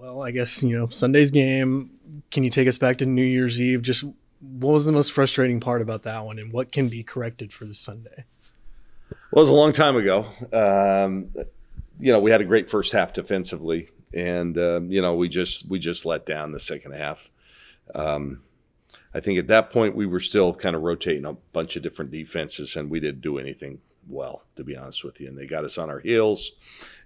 Well, I guess, Sunday's game. Can you take us back to New Year's Eve? Just what was the most frustrating part about that one, and what can be corrected for this Sunday? Well, it was a long time ago. We had a great first half defensively, and we just let down the second half. I think at that point we were still kind of rotating a bunch of different defenses, and we didn't do anything well, to be honest with you. And they got us on our heels,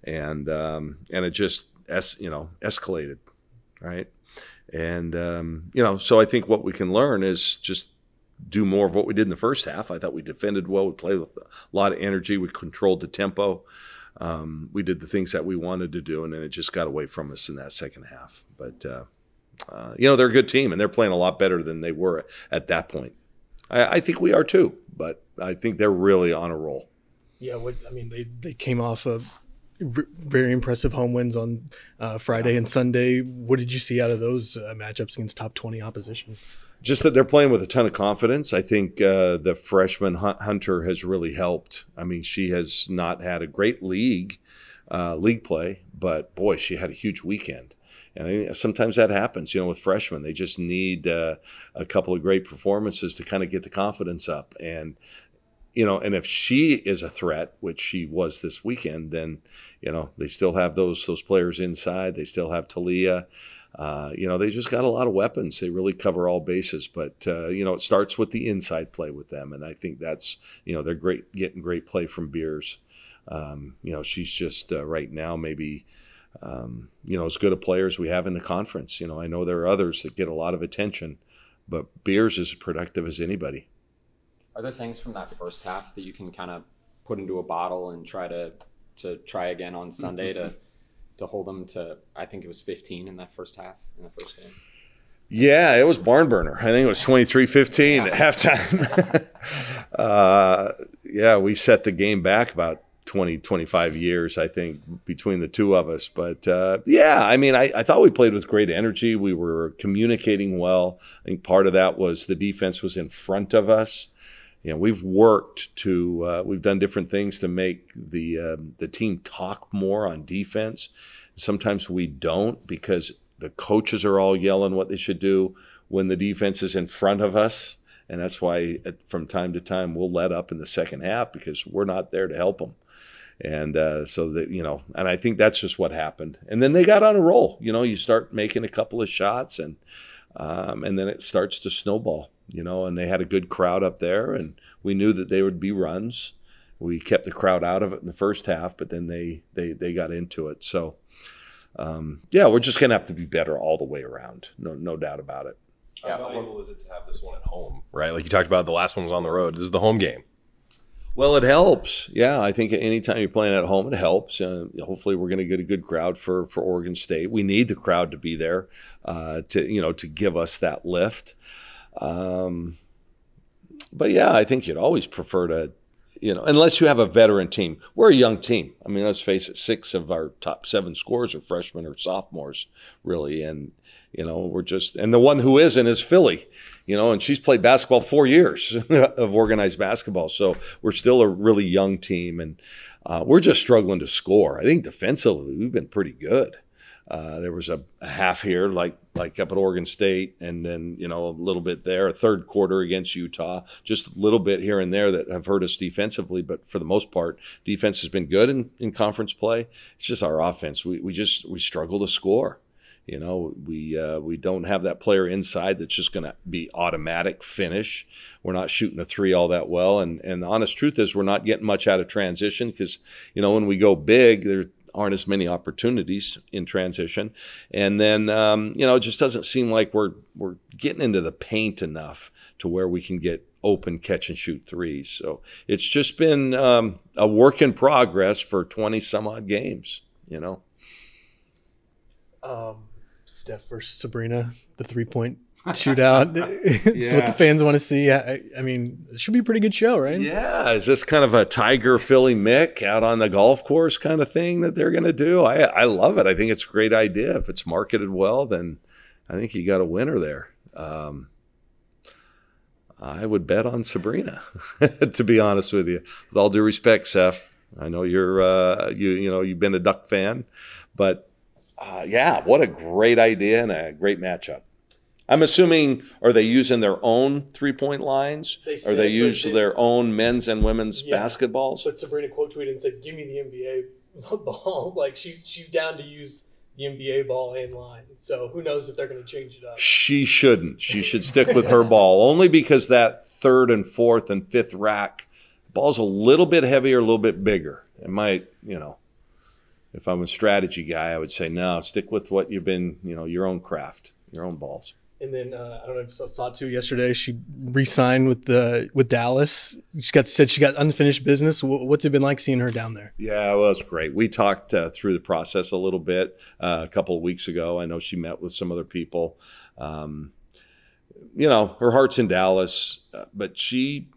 and it just escalated, right? And so I think what we can learn is just do more of what we did in the first half. I thought we defended well. We played with a lot of energy. We controlled the tempo. We did the things that we wanted to do, and then it just got away from us in that second half. But they're a good team, and they're playing a lot better than they were at that point. I think we are too, but I think they're really on a roll. Yeah, they came off of very impressive home wins on Friday and Sunday. What did you see out of those matchups against top 20 opposition? Just that they're playing with a ton of confidence. I think the freshman Hunter has really helped. I mean, she has not had a great league play, but boy, she had a huge weekend. And I think sometimes that happens, with freshmen. They just need a couple of great performances to kind of get the confidence up. And, and if she is a threat, which she was this weekend, then, they still have those players inside. They still have Talia. They just got a lot of weapons. They really cover all bases. But, it starts with the inside play with them. And I think that's, they're getting great play from Beers. She's just right now maybe – as good a player as we have in the conference. I know there are others that get a lot of attention, but Beers is as productive as anybody. Are there things from that first half that you can kind of put into a bottle and try to try again on Sunday to hold them to, I think it was 15 in that first half, in the first game? Yeah, it was barn burner. I think it was 23-15 at halftime. We set the game back about 20, 25 years, I think, between the two of us. But, I thought we played with great energy. We were communicating well. I think part of that was the defense was in front of us. We've worked to we've done different things to make the team talk more on defense. Sometimes we don't because the coaches are all yelling what they should do when the defense is in front of us. And that's why from time to time we'll let up in the second half because we're not there to help them. And so that, and I think that's just what happened. And then they got on a roll. You start making a couple of shots and then it starts to snowball, and they had a good crowd up there and we knew that they would be runs. We kept the crowd out of it in the first half, but then they got into it. So, we're just going to have to be better all the way around. No doubt about it. How valuable is it to have this one at home, right? Like you talked about, the last one was on the road. This is the home game. Well, it helps. Yeah, I think anytime you're playing at home, it helps. Hopefully, we're going to get a good crowd for Oregon State. We need the crowd to be there to give us that lift. But yeah, I think you'd always prefer to, unless you have a veteran team. We're a young team. I mean, let's face it, 6 of our top 7 scorers are freshmen or sophomores, really, and we're just, and the one who isn't is Philly, and she's played basketball 4 years of organized basketball. So we're still a really young team, and we're just struggling to score. I think defensively, we've been pretty good. There was a half here, like up at Oregon State, and then, a little bit there, a third quarter against Utah, just a little bit here and there that have hurt us defensively. But for the most part, defense has been good in conference play. It's just our offense. We struggle to score. We don't have that player inside that's just going to be automatic finish. We're not shooting the three all that well. And the honest truth is we're not getting much out of transition because, when we go big, there aren't as many opportunities in transition. And then, it just doesn't seem like we're getting into the paint enough to where we can get open catch and shoot threes. So it's just been a work in progress for 20 some odd games, Steph versus Sabrina, the 3-point shootout. It's what the fans want to see. I mean, it should be a pretty good show, right? Yeah. Is this kind of a Tiger Philly Mick out on the golf course kind of thing that they're going to do? I love it. I think it's a great idea. If it's marketed well, then I think you got a winner there. I would bet on Sabrina, to be honest with you. With all due respect, Seth, I know you've been a Duck fan, but Yeah, what a great idea and a great matchup. I'm assuming, are they using their own 3-point lines? Or they use their own men's and women's basketballs? But Sabrina quote tweeted and said, "Give me the NBA ball." Like she's down to use the NBA ball and line. So who knows if they're going to change it up? She shouldn't. She should stick with her ball, only because that 3rd and 4th and 5th rack ball's a little bit heavier, a little bit bigger. It might, if I'm a strategy guy, I would say no. Stick with what you've been, your own craft, your own balls. And then I don't know if you saw too yesterday. She re-signed with Dallas. Said she got unfinished business. What's it been like seeing her down there? Yeah, well, it's great. We talked through the process a little bit a couple of weeks ago. I know she met with some other people. Her heart's in Dallas, but she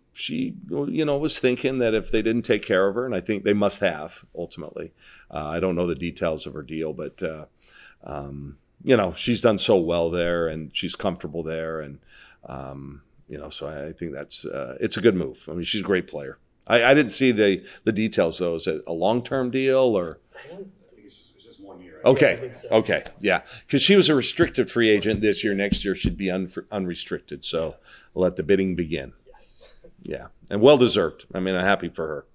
was thinking that if they didn't take care of her, and I think they must have ultimately. I don't know the details of her deal, but. She's done so well there and she's comfortable there. And, so I think it's a good move. I mean, she's a great player. I didn't see the details though. Is it a long-term deal or? I think it's just 1 year. Okay. Yeah, so. Okay. Yeah. Cause she was a restricted free agent this year. Next year she'd be unrestricted. So we'll let the bidding begin. Yes. Yeah. And well-deserved. I mean, I'm happy for her.